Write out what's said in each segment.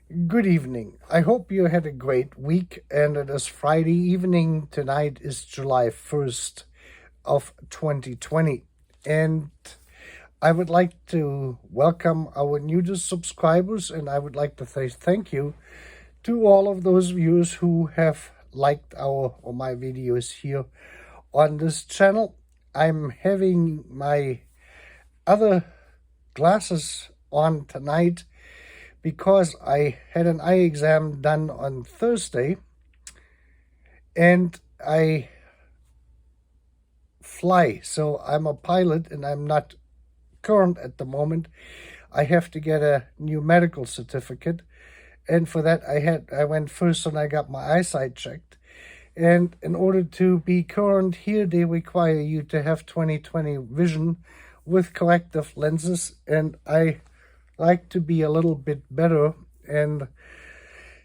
Good evening. I hope you had a great week, and it is Friday evening. Tonight is July 1st of 2020. And I would like to welcome our newest subscribers, and I would like to say thank you to all of those viewers who have liked our or my videos here on this channel. I'm having my other glasses on tonight because I had an eye exam done on Thursday, and I fly. So I'm a pilot and I'm not current at the moment. I have to get a new medical certificate. And for that, I went first and I got my eyesight checked. And in order to be current here, they require you to have 20/20 vision with corrective lenses. And I like to be a little bit better. And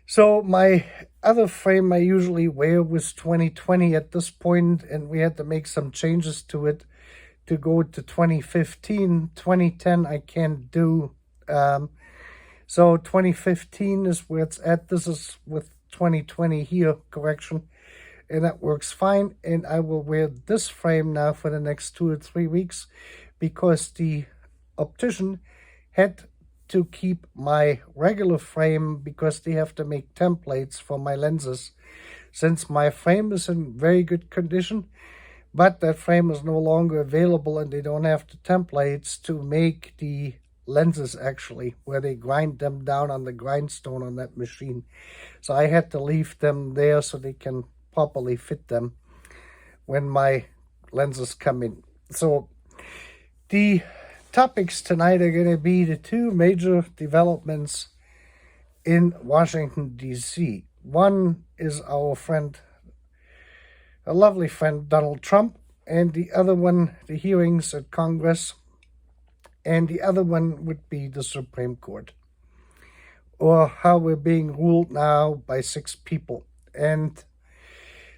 so my other frame I usually wear was 20/20 at this point, and we had to make some changes to it to go to 2015. 2010 I can't do. So 2015 is where it's at. This is with 20/20 here, correction. And that works fine. And I will wear this frame now for the next 2 or 3 weeks because the optician had to keep my regular frame because they have to make templates for my lenses. Since my frame is in very good condition, but that frame is no longer available and they don't have the templates to make the lenses actually, where they grind them down on the grindstone on that machine. So I had to leave them there so they can properly fit them when my lenses come in. So the topics tonight are going to be the two major developments in Washington, D.C. One is our friend, a lovely friend, Donald Trump, and the other one, the hearings at Congress, and the other one would be the Supreme Court, or how we're being ruled now by 6 people. And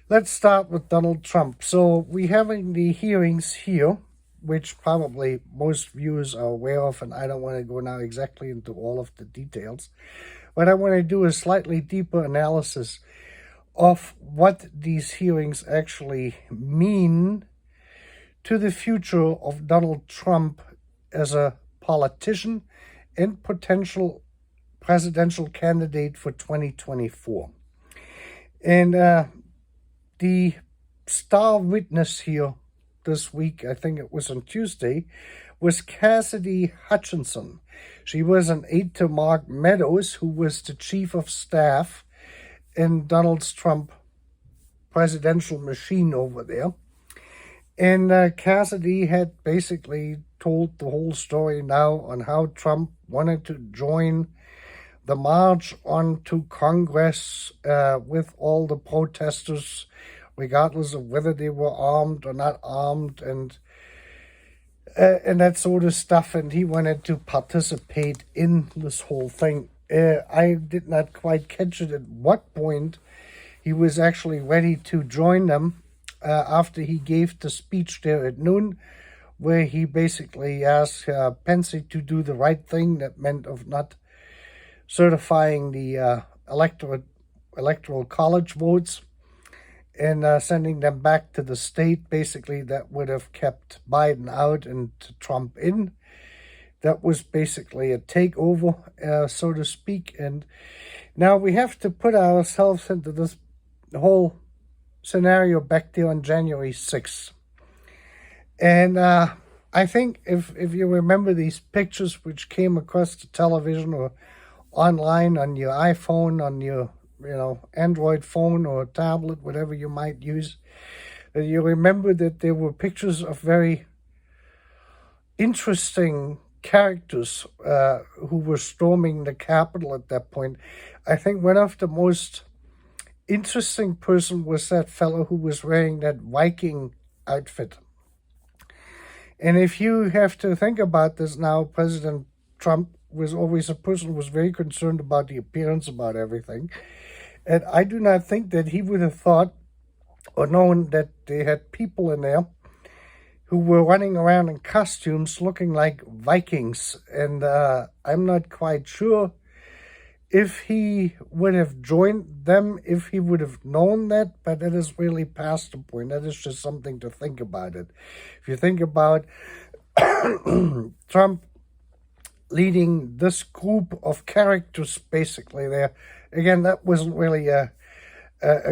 let's start with Donald Trump. So we're having the hearings here, which probably most viewers are aware of, and I don't want to go now exactly into all of the details. What I want to do is slightly deeper analysis of what these hearings actually mean to the future of Donald Trump as a politician and potential presidential candidate for 2024. And the star witness here this week, I think it was on Tuesday, was Cassidy Hutchinson. She was an aide to Mark Meadows, who was the chief of staff in Donald Trump presidential machine over there. And Cassidy had basically told the whole story now on how Trump wanted to join the march onto Congress with all the protesters, regardless of whether they were armed or not armed, and that sort of stuff. And he wanted to participate in this whole thing. I did not quite catch it at what point he was actually ready to join them after he gave the speech there at noon, where he basically asked Pence to do the right thing. That meant of not certifying the electoral college votes and sending them back to the state. Basically, that would have kept Biden out and Trump in. That was basically a takeover, so to speak. And now we have to put ourselves into this whole scenario back there on January 6th. And I think if you remember these pictures which came across the television or online on your iPhone, on your Android phone or tablet, whatever you might use, you remember that there were pictures of very interesting characters who were storming the Capitol at that point. I think one of the most interesting person was that fellow who was wearing that Viking outfit. And if you have to think about this now, President Trump was always a person who was very concerned about the appearance, about everything. And I do not think that he would have thought or known that they had people in there who were running around in costumes looking like Vikings. And I'm not quite sure if he would have joined them, if he would have known that, but that is really past the point. That is just something to think about it. If you think about Trump leading this group of characters, basically, there, again, that wasn't really a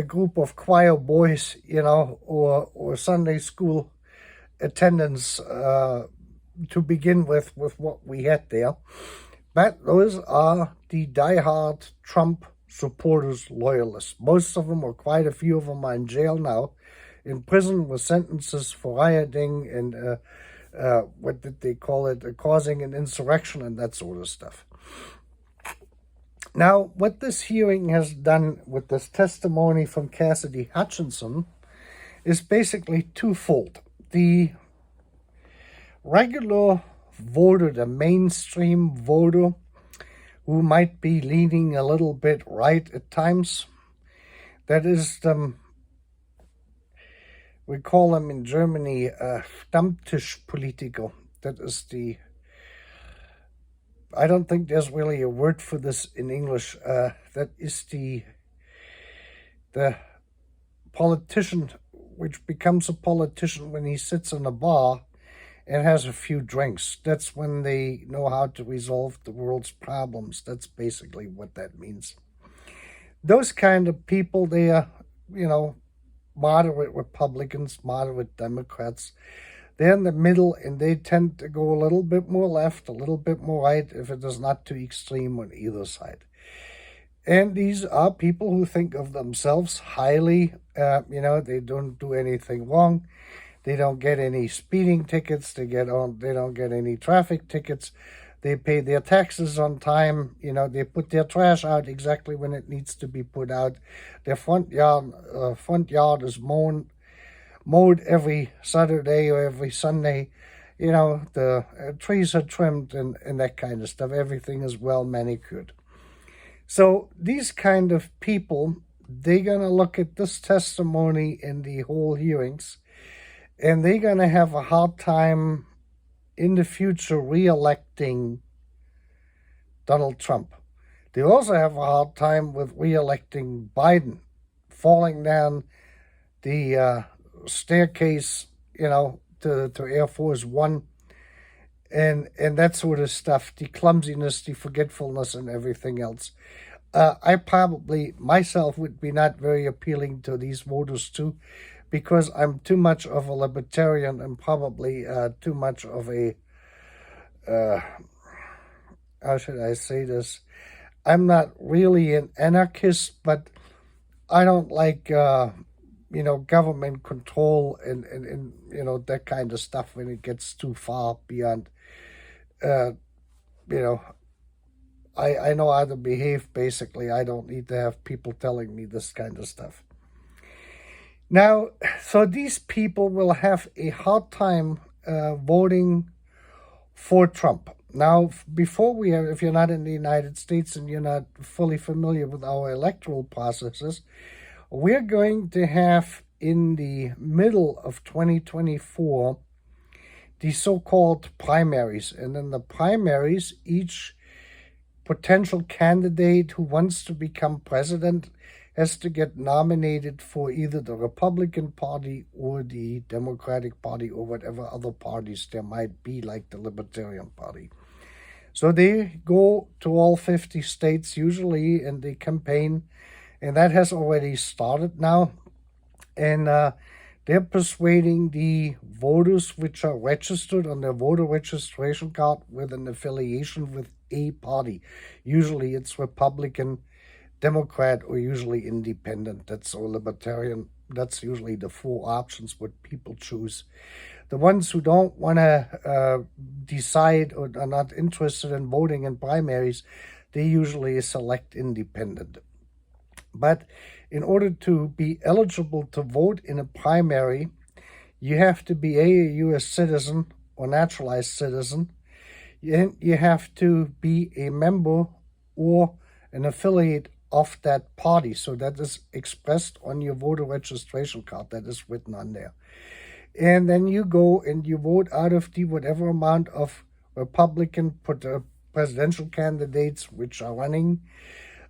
group of choir boys, or Sunday school attendance to begin with what we had there. But those are the diehard Trump supporters, loyalists. Most of them, or quite a few of them, are in jail now, in prison with sentences for rioting and what did they call it, causing an insurrection and that sort of stuff. Now, what this hearing has done with this testimony from Cassidy Hutchinson is basically twofold. The regular voter, the mainstream voter, who might be leaning a little bit right at times, that is we call them in Germany Stammtischpolitiker. That is I don't think there's really a word for this in English. That is the politician which becomes a politician when he sits in a bar and has a few drinks. That's when they know how to resolve the world's problems. That's basically what that means. Those kind of people, they are, moderate Republicans, moderate Democrats. They're in the middle, and they tend to go a little bit more left, a little bit more right, if it is not too extreme on either side. And these are people who think of themselves highly. They don't do anything wrong. They don't get any speeding tickets. They don't get any traffic tickets. They pay their taxes on time. They put their trash out exactly when it needs to be put out. Their front yard is mowed every Saturday or every Sunday. The trees are trimmed and that kind of stuff. Everything is well manicured. So these kind of people, they're going to look at this testimony in the whole hearings, and they're going to have a hard time in the future re-electing Donald Trump. They also have a hard time with re-electing Biden, falling down the staircase, to Air Force One, and that sort of stuff, the clumsiness, the forgetfulness, and everything else. I probably, myself, would be not very appealing to these voters too, because I'm too much of a libertarian and probably too much of a, how should I say this? I'm not really an anarchist, but I don't like, government control and that kind of stuff when it gets too far beyond, I know how to behave, basically. I don't need to have people telling me this kind of stuff. Now, so these people will have a hard time voting for Trump. Now, if you're not in the United States and you're not fully familiar with our electoral processes, we're going to have in the middle of 2024 the so-called primaries. And in the primaries, each potential candidate who wants to become president has to get nominated for either the Republican Party or the Democratic Party or whatever other parties there might be, like the Libertarian Party. So they go to all 50 states usually and they campaign, and that has already started now. And they're persuading the voters which are registered on their voter registration card with an affiliation with a party. Usually it's Republican, Democrat, or usually independent. That's or libertarian. That's usually the four options what people choose. The ones who don't want to decide or are not interested in voting in primaries, they usually select independent. But in order to be eligible to vote in a primary, you have to be a U.S. citizen or naturalized citizen. You have to be a member or an affiliate of that party. So that is expressed on your voter registration card. That is written on there. And then you go and you vote out of the whatever amount of Republican presidential candidates which are running.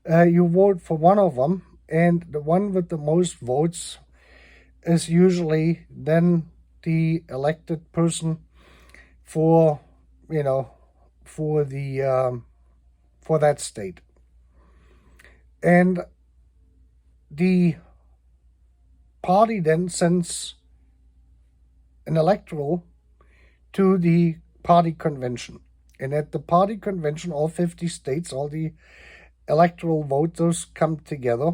You vote for one of them, and the one with the most votes is usually then the elected person for, for that state. And the party then sends an electoral to the party convention. And at the party convention, all 50 states, all the electoral voters come together,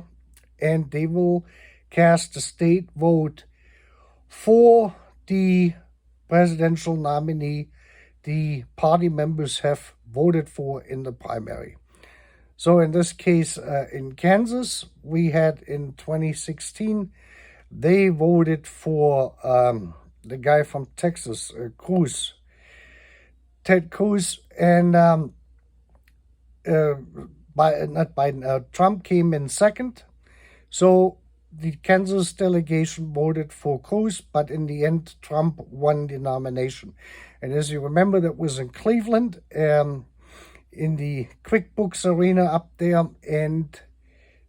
and they will cast a state vote for the presidential nominee the party members have voted for in the primary. So in this case, in Kansas, we had in 2016, they voted for the guy from Texas, Ted Cruz, and not Biden, Trump came in second. So the Kansas delegation voted for Cruz, but in the end, Trump won the nomination. And as you remember, that was in Cleveland, in the QuickBooks arena up there, and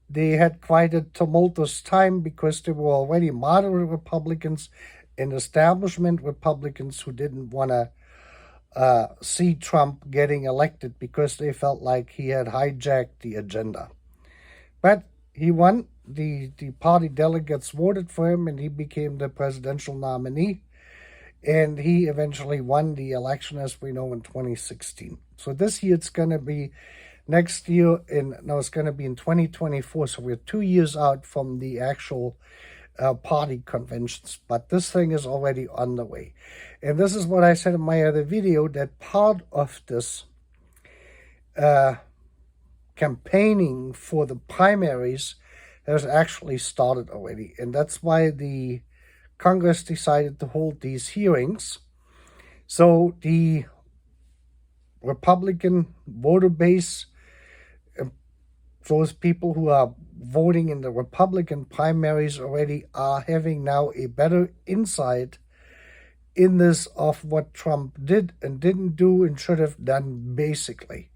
they had quite a tumultuous time because there were already moderate Republicans and establishment Republicans who didn't want to see Trump getting elected because they felt like he had hijacked the agenda. But he won. The party delegates voted for him, and he became the presidential nominee. And he eventually won the election, as we know, in 2016. So this year it's going to be next year, it's going to be in 2024. So we're 2 years out from the actual party conventions. But this thing is already on the way. And this is what I said in my other video, that part of this campaigning for the primaries has actually started already. And that's why the Congress decided to hold these hearings. So the Republican voter base, those people who are voting in the Republican primaries already, are having now a better insight in this of what Trump did and didn't do and should have done, basically.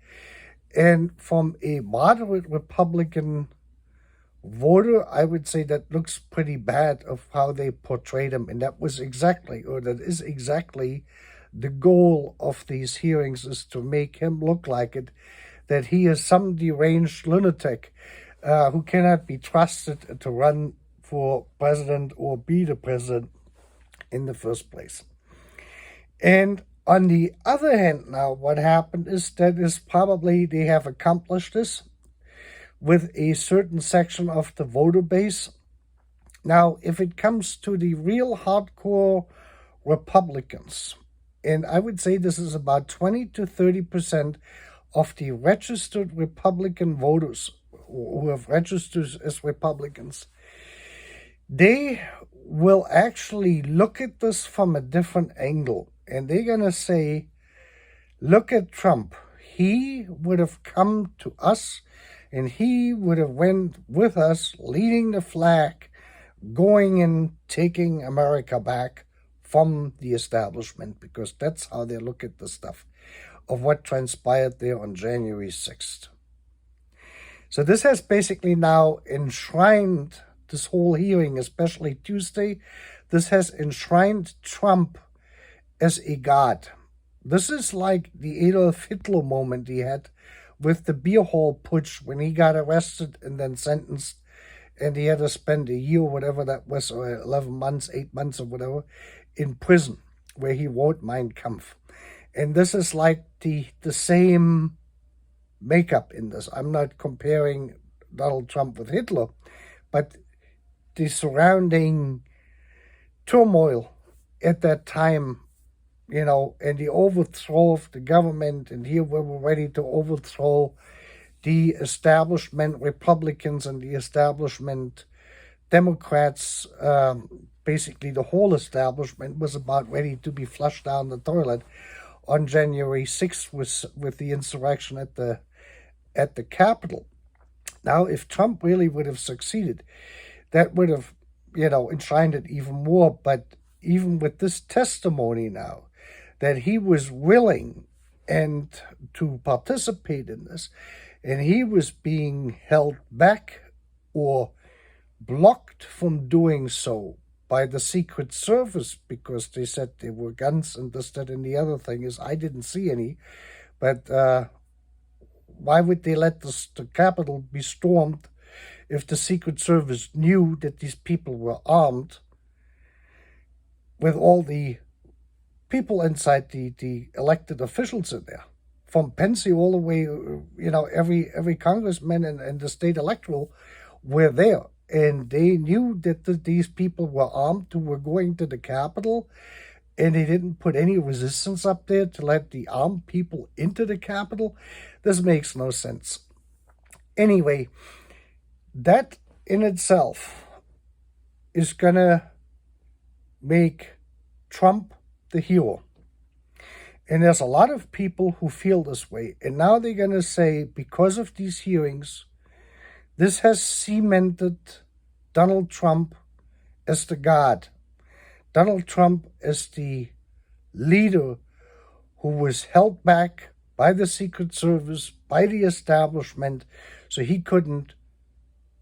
And from a moderate Republican voter, I would say that looks pretty bad of how they portrayed him. And that is exactly the goal of these hearings, is to make him look like it, that he is some deranged lunatic who cannot be trusted to run for president or be the president in the first place. And on the other hand, now what happened is that is probably they have accomplished this with a certain section of the voter base. Now, if it comes to the real hardcore Republicans, and I would say this is about 20 to 30% of the registered Republican voters who have registered as Republicans, they will actually look at this from a different angle. And they're going to say, look at Trump. He would have come to us, and he would have went with us, leading the flag, going and taking America back from the establishment, because that's how they look at the stuff of what transpired there on January 6th. So this has basically now enshrined this whole hearing, especially Tuesday. This has enshrined Trump as a god. This is like the Adolf Hitler moment he had with the beer hall putsch when he got arrested and then sentenced, and he had to spend a year, whatever that was, or 11 months, 8 months or whatever, in prison, where he wrote Mein Kampf. And this is like the same makeup in this. I'm not comparing Donald Trump with Hitler, but the surrounding turmoil at that time, and the overthrow of the government, and here we were ready to overthrow the establishment Republicans and the establishment Democrats. Basically, the whole establishment was about ready to be flushed down the toilet on January 6th with the insurrection at the Capitol. Now, if Trump really would have succeeded, that would have, enshrined it even more. But even with this testimony now, that he was willing and to participate in this. And he was being held back or blocked from doing so by the Secret Service because they said there were guns and this, that, and the other thing is I didn't see any. But why would they let the Capitol be stormed if the Secret Service knew that these people were armed with all the people inside the elected officials in there? From Pence all the way, every congressman and the state electoral were there. And they knew that these people were armed who were going to the Capitol, and they didn't put any resistance up there to let the armed people into the Capitol. This makes no sense. Anyway, that in itself is going to make Trump the hero. And there's a lot of people who feel this way. And now they're going to say, because of these hearings, this has cemented Donald Trump as the god. Donald Trump is the leader who was held back by the Secret Service, by the establishment, so he couldn't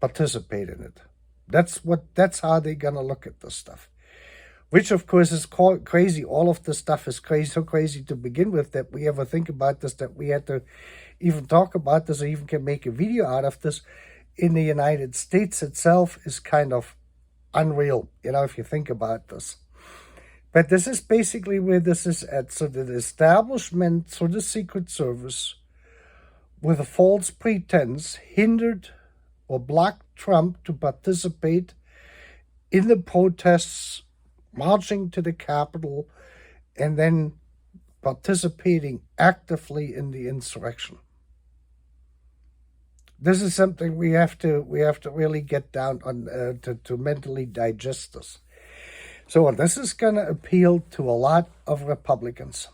participate in it. That's how they're going to look at this stuff. Which, of course, is crazy. All of this stuff is crazy, so crazy to begin with that we ever think about this, that we had to even talk about this or even can make a video out of this in the United States itself is kind of unreal, if you think about this. But this is basically where this is at. So the establishment, through the Secret Service, with a false pretense, hindered or blocked Trump to participate in the protests, marching to the Capitol, and then participating actively in the insurrection. This is something we have to really get down on to mentally digest this. So this is going to appeal to a lot of Republicans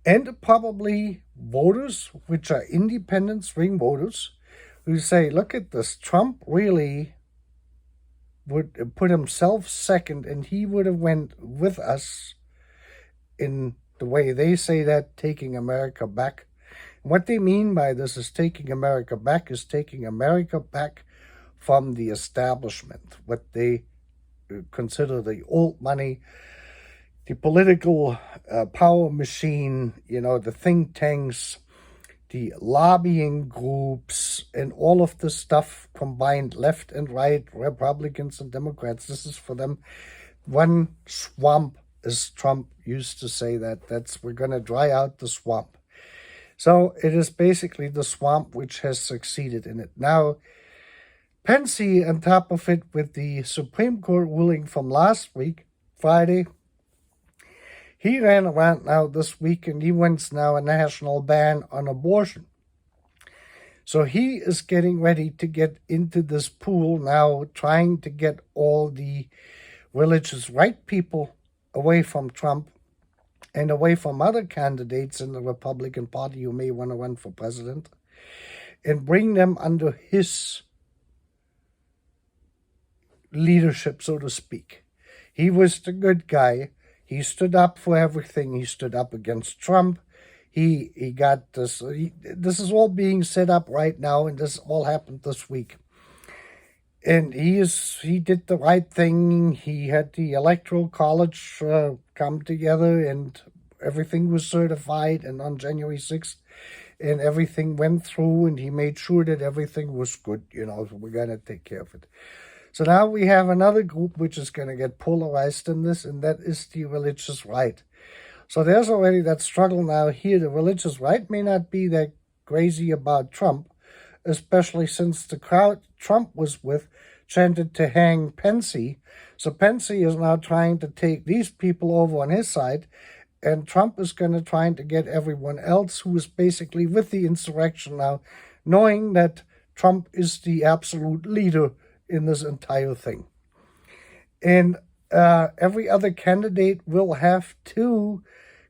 and probably voters, which are independent swing voters, who say, look at this, Trump really would put himself second, and he would have went with us in the way they say that, taking America back. What they mean by this is taking America back from the establishment, what they consider the old money, the political power machine, the think tanks, the lobbying groups, and all of this stuff combined, left and right, Republicans and Democrats. This is for them one swamp, as Trump used to say we're going to dry out the swamp. So it is basically the swamp which has succeeded in it. Now, Pence, on top of it, with the Supreme Court ruling from last week, Friday, he ran around now this week and he wants now a national ban on abortion. So he is getting ready to get into this pool now, trying to get all the religious right people away from Trump and away from other candidates in the Republican Party who may want to run for president, and bring them under his leadership, so to speak. He was the good guy. He stood up for everything. He stood up against Trump. He got this. This is all being set up right now, and this all happened this week. And he did the right thing. He had the Electoral College come together, and everything was certified. And on January 6th, and everything went through, and he made sure that everything was good. So we're going to take care of it. So now we have another group which is going to get polarized in this, and that is the religious right. So there's already that struggle now here. The religious right may not be that crazy about Trump, especially since the crowd Trump was with chanted to hang Pence. So Pence is now trying to take these people over on his side, and Trump is going to try to get everyone else who is basically with the insurrection now, knowing that Trump is the absolute leader in this entire thing. And every other candidate will have to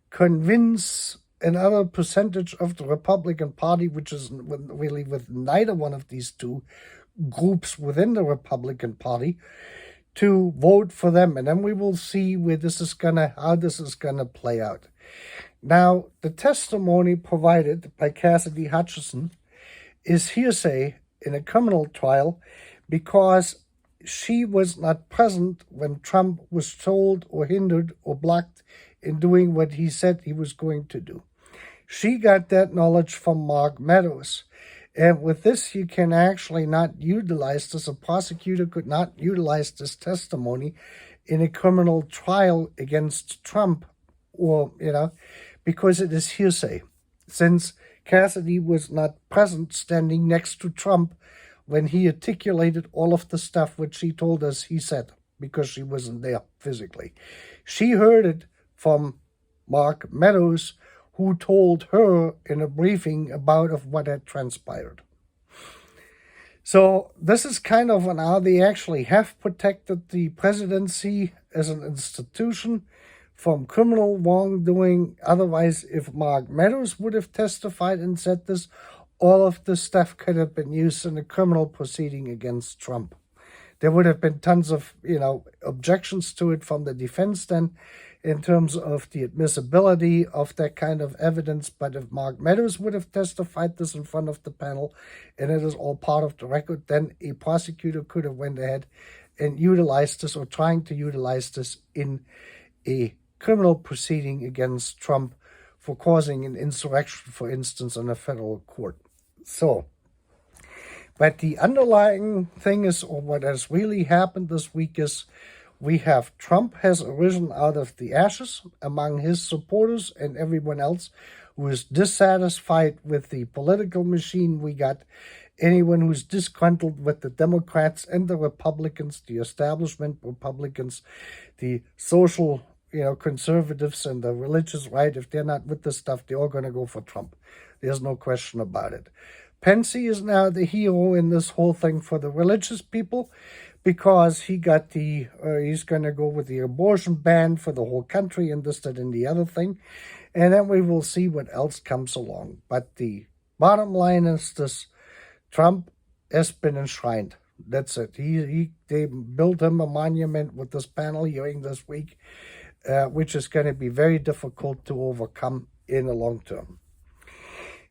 convince another percentage of the Republican Party, which is really with neither one of these two groups within the Republican Party, to vote for them. And then we will see how this is gonna play out. Now, the testimony provided by Cassidy Hutchinson is hearsay in a criminal trial because she was not present when Trump was told or hindered or blocked in doing what he said he was going to do. She got that knowledge from Mark Meadows. And with this, you can actually not utilize this. A prosecutor could not utilize this testimony in a criminal trial against Trump, or, because it is hearsay. Since Cassidy was not present standing next to Trump when he articulated all of the stuff which she told us he said, because she wasn't there physically. She heard it from Mark Meadows, who told her in a briefing about what had transpired. So this is kind of on how they actually have protected the presidency as an institution from criminal wrongdoing. Otherwise, if Mark Meadows would have testified and said this, all of this stuff could have been used in a criminal proceeding against Trump. There would have been tons of, objections to it from the defense then in terms of the admissibility of that kind of evidence. But if Mark Meadows would have testified this in front of the panel and it is all part of the record, then a prosecutor could have went ahead and utilized this, or trying to utilize this in a criminal proceeding against Trump for causing an insurrection, for instance, in a federal court. So, but the underlying thing is, or what has really happened this week is, we have Trump has arisen out of the ashes among his supporters and everyone else who is dissatisfied with the political machine. We got anyone who's disgruntled with the Democrats and the Republicans, the establishment Republicans, the social, conservatives and the religious right. If they're not with this stuff, they're all going to go for Trump. There's no question about it. Pence is now the hero in this whole thing for the religious people, because he got he's going to go with the abortion ban for the whole country and this, that, and the other thing. And then we will see what else comes along. But the bottom line is this: Trump has been enshrined. That's it. They built him a monument with this panel hearing this week, which is going to be very difficult to overcome in the long term.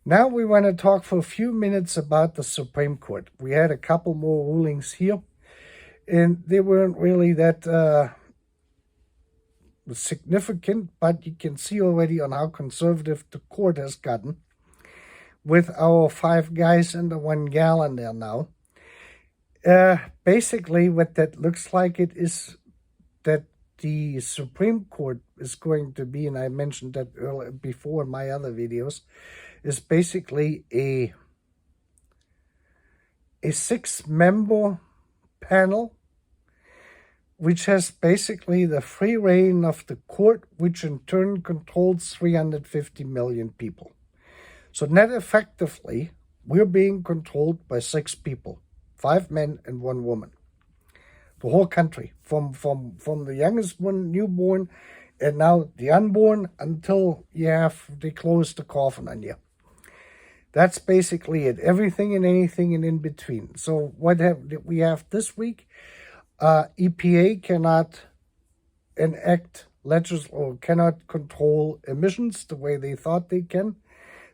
Now we want to talk for a few minutes about the Supreme Court. We had a couple more rulings here, and they weren't really that significant, but you can see already on how conservative the court has gotten with our 5 guys and the 1 gal in there now. Basically, what that looks like it is that the Supreme Court is going to be, and I mentioned that earlier before in my other videos, is basically a 6-member panel which has basically the free reign of the court, which in turn controls 350 million people. So net effectively, we're being controlled by 6 people, 5 men and 1 woman. The whole country, from the youngest one, newborn, and now the unborn, until they close the coffin on you. That's basically it. Everything and anything and in between. So what we have this week? EPA cannot enact or cannot control emissions the way they thought they can.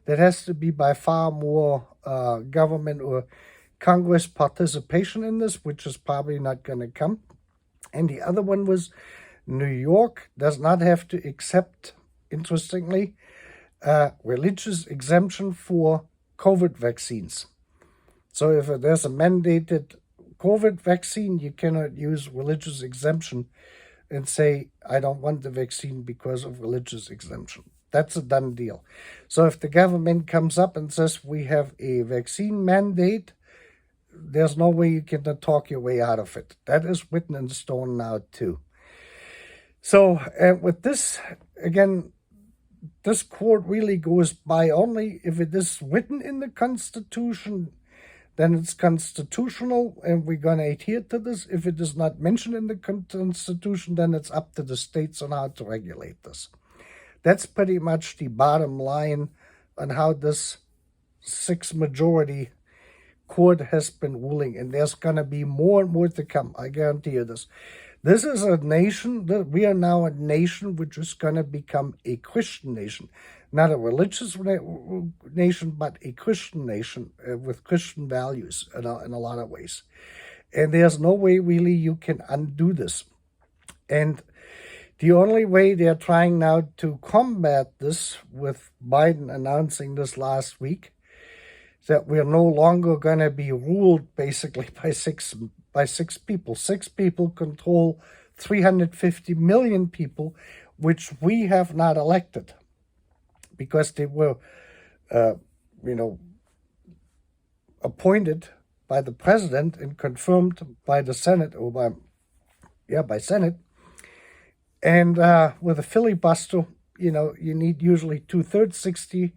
That has to be by far more government or Congress participation in this, which is probably not going to come. And the other one was New York does not have to accept, interestingly, religious exemption for COVID vaccines. So if there's a mandated COVID vaccine, you cannot use religious exemption and say, I don't want the vaccine because of religious exemption. That's a done deal. So if the government comes up and says we have a vaccine mandate, there's no way you can talk your way out of it. That is written in stone now too. So with this, again, this court really goes by only if it is written in the Constitution, then it's constitutional and we're going to adhere to this. If it is not mentioned in the Constitution, then it's up to the states on how to regulate this. That's pretty much the bottom line on how this 6-majority court has been ruling. And there's going to be more and more to come. I guarantee you this. This is a nation, that we are now a nation which is going to become a Christian nation. Not a religious nation, but a Christian nation with Christian values in a lot of ways. And there's no way really you can undo this. And the only way they're trying now to combat this, with Biden announcing this last week, that we're no longer going to be ruled basically by six people. 6 people control 350 million people, which we have not elected, because they were, appointed by the president and confirmed by the Senate, or by Senate. And with a filibuster, you need usually 2/3,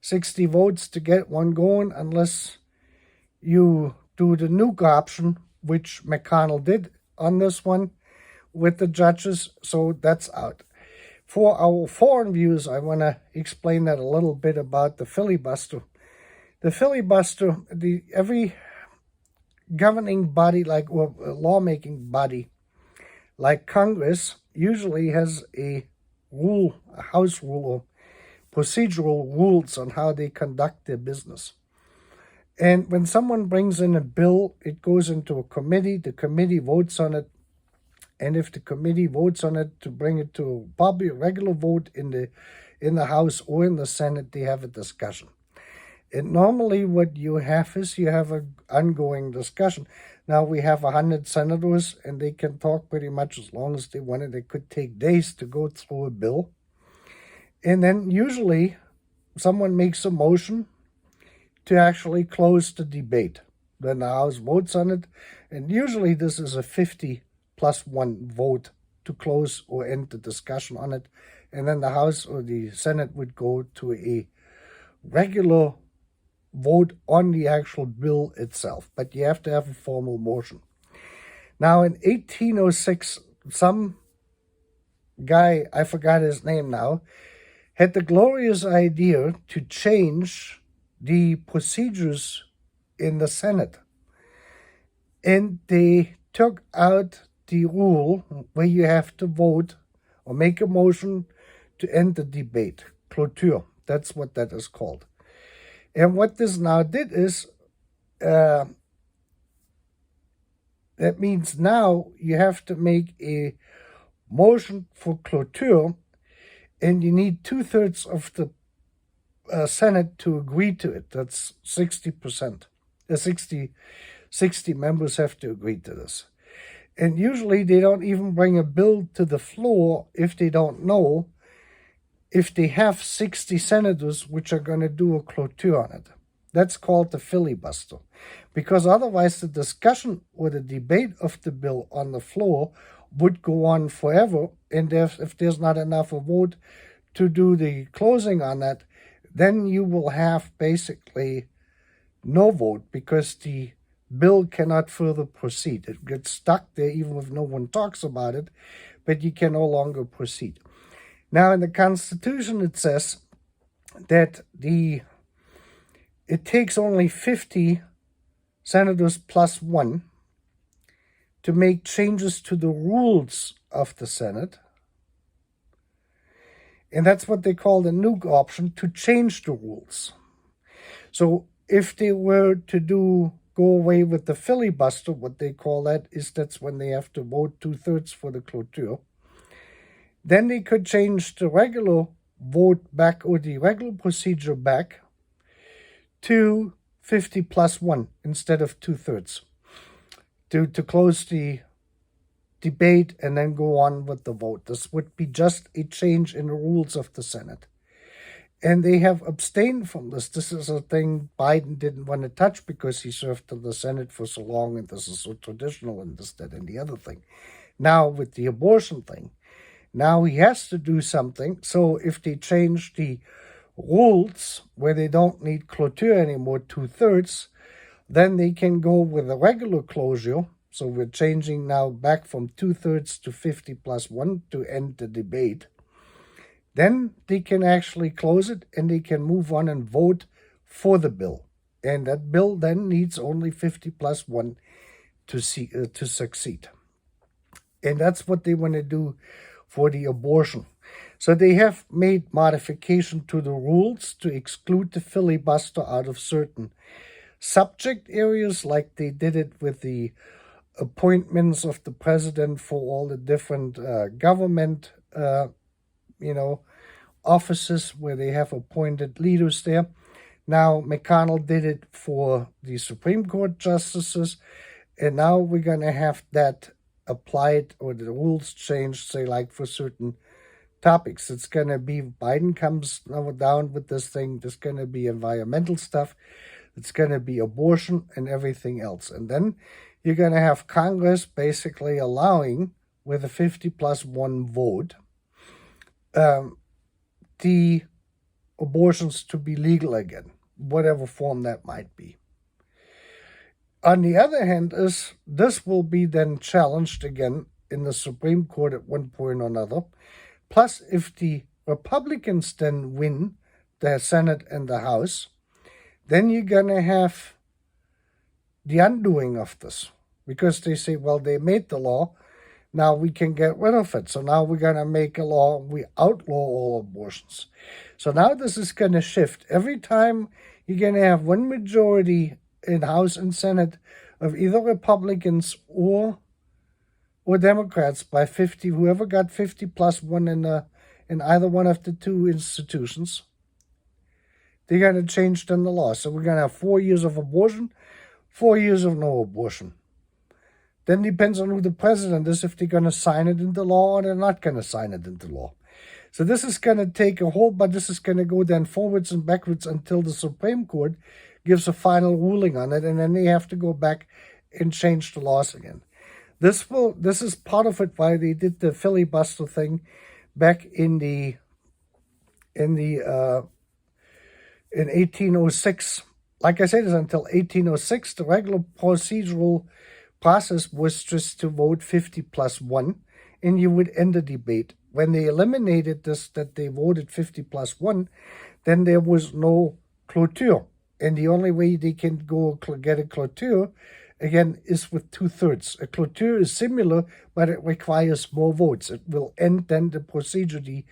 60 votes to get one going, unless you do the nuke option, which McConnell did on this one with the judges. So that's out. For our foreign views, I want to explain that a little bit about the filibuster. The filibuster, every governing body, or lawmaking body, like Congress, usually has a House rule, or procedural rules on how they conduct their business. And when someone brings in a bill, it goes into a committee. The committee votes on it. And if the committee votes on it to bring it to a regular vote in the House or in the Senate, they have a discussion. And normally what you have is you have an ongoing discussion. Now we have 100 senators, and they can talk pretty much as long as they wanted. It could take days to go through a bill. And then usually someone makes a motion to actually close the debate. Then the House votes on it, and usually this is a 50+1 vote to close or end the discussion on it. And then the House or the Senate would go to a regular vote on the actual bill itself. But you have to have a formal motion. Now in 1806, some guy, I forgot his name now, had the glorious idea to change the procedures in the Senate. And they took out the rule where you have to vote or make a motion to end the debate. Clôture, that's what that is called. And what this now did is, that means now you have to make a motion for clôture, and you need 2/3 of the Senate to agree to it. That's 60%. 60 members have to agree to this. And usually they don't even bring a bill to the floor if they don't know if they have 60 senators which are going to do a clôture on it. That's called the filibuster. Because otherwise the discussion or the debate of the bill on the floor would go on forever. And if there's not enough a vote to do the closing on that, then you will have basically no vote, because the bill cannot further proceed. It gets stuck there even if no one talks about it, but you can no longer proceed. Now in the Constitution it says that it takes only 50 senators plus 1 to make changes to the rules of the Senate. And that's what they call the nuke option, to change the rules. So if they were to go away with the filibuster, what they call that's when they have to vote 2/3 for the clôture. Then they could change the regular vote back, or the regular procedure back, to 50+1 instead of 2/3 to close the debate and then go on with the vote. This would be just a change in the rules of the Senate. And they have abstained from this. This is a thing Biden didn't want to touch because he served in the Senate for so long, and this is so traditional, and this, that, and the other thing. Now with the abortion thing, now he has to do something. So if they change the rules where they don't need clôture anymore, 2/3, then they can go with a regular closure. So we're changing now back from 2/3 to 50+1 to end the debate. Then they can actually close it, and they can move on and vote for the bill. And that bill then needs only 50+1 to succeed. And that's what they want to do for the abortion. So they have made modification to the rules to exclude the filibuster out of certain subject areas, like they did it with the appointments of the president for all the different government, offices where they have appointed leaders there. Now, McConnell did it for the Supreme Court justices, and now we're going to have that applied, or the rules changed, say, like for certain topics. It's going to be, Biden comes now down with this thing, there's going to be environmental stuff, it's going to be abortion and everything else. And then you're going to have Congress basically allowing, with a 50+1 vote, the abortions to be legal again, whatever form that might be. On the other hand, this will be then challenged again in the Supreme Court at one point or another. Plus, if the Republicans then win the Senate and the House, then you're going to have the undoing of this. Because they say, well, they made the law, now we can get rid of it. So now we're going to make a law, we outlaw all abortions. So now this is going to shift. Every time you're going to have one majority in House and Senate of either Republicans or Democrats by 50, whoever got 50+1 in either one of the two institutions, they're going to change then the law. So we're going to have 4 years of abortion, 4 years of no abortion. Then depends on who the president is, if they're going to sign it into law or they're not going to sign it into law. So this is going to take a hold, but this is going to go then forwards and backwards until the Supreme Court gives a final ruling on it, and then they have to go back and change the laws again. This is part of it why they did the filibuster thing back in 1806. Like I said, it's until 1806. The regular procedural process was just to vote 50+1, and you would end the debate. When they eliminated this, that they voted 50+1, then there was no clôture. And the only way they can go get a clôture, again, is with 2/3. A clôture is similar, but it requires more votes. It will end then the procedure, the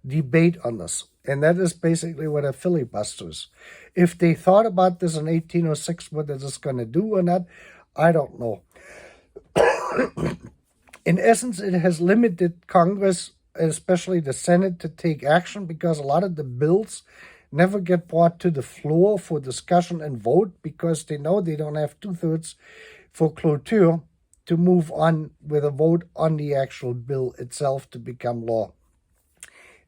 debate on this. And that is basically what a filibuster is. If they thought about this in 1806, what is this going to do or not, I don't know. In essence, it has limited Congress, especially the Senate, to take action, because a lot of the bills never get brought to the floor for discussion and vote, because they know they don't have 2/3 for clôture to move on with a vote on the actual bill itself to become law.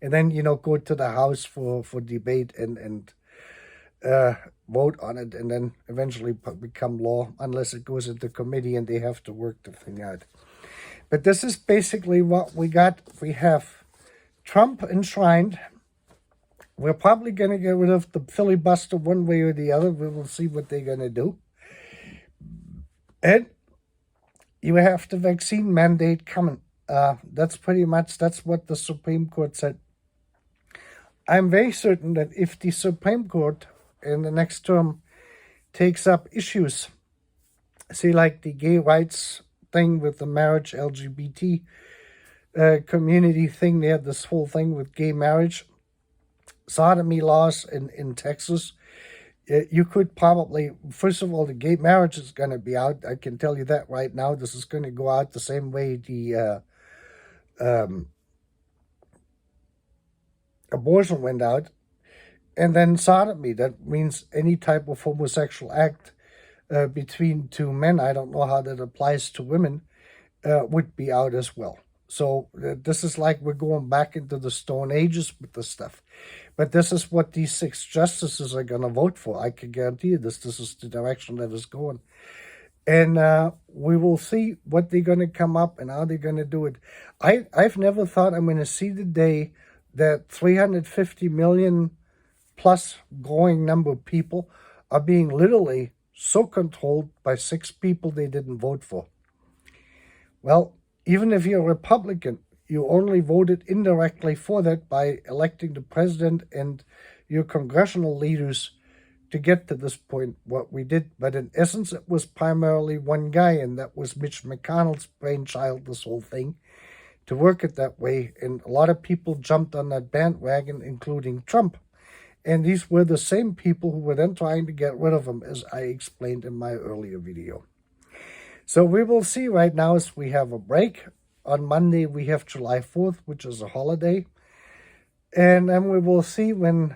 And then, go to the House for debate and vote on it, and then eventually become law, unless it goes into committee and they have to work the thing out. But this is basically what we got. We have Trump enshrined. We're probably going to get rid of the filibuster one way or the other. We will see what they're going to do. And you have the vaccine mandate coming. That's what the Supreme Court said. I'm very certain that if the Supreme Court in the next term takes up issues, see, like the gay rights thing with the marriage, LGBT community thing, they had this whole thing with gay marriage, sodomy laws in Texas, you could probably, first of all, the gay marriage is going to be out. I can tell you that right now. This is going to go out the same way the abortion went out. And then sodomy, that means any type of homosexual act between two men, I don't know how that applies to women, would be out as well. So this is like we're going back into the Stone Ages with this stuff. But this is what these 6 justices are going to vote for. I can guarantee you this. This is the direction that is going. And we will see what they're going to come up and how they're going to do it. I've never thought I'm going to see the day that 350 million plus growing number of people are being literally so controlled by 6 people they didn't vote for. Well, even if you're a Republican, you only voted indirectly for that by electing the president and your congressional leaders to get to this point what we did. But in essence, it was primarily one guy, and that was Mitch McConnell's brainchild, this whole thing, to work it that way. And a lot of people jumped on that bandwagon, including Trump. And these were the same people who were then trying to get rid of him, as I explained in my earlier video. So we will see right now as we have a break. On Monday, we have July 4th, which is a holiday. And then we will see when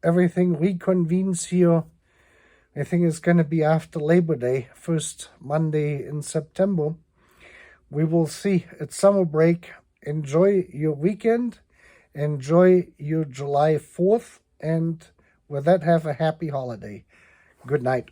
everything reconvenes here. I think it's going to be after Labor Day, first Monday in September. We will see. It's summer break. Enjoy your weekend. Enjoy your July 4th. And with that, have a happy holiday. Good night.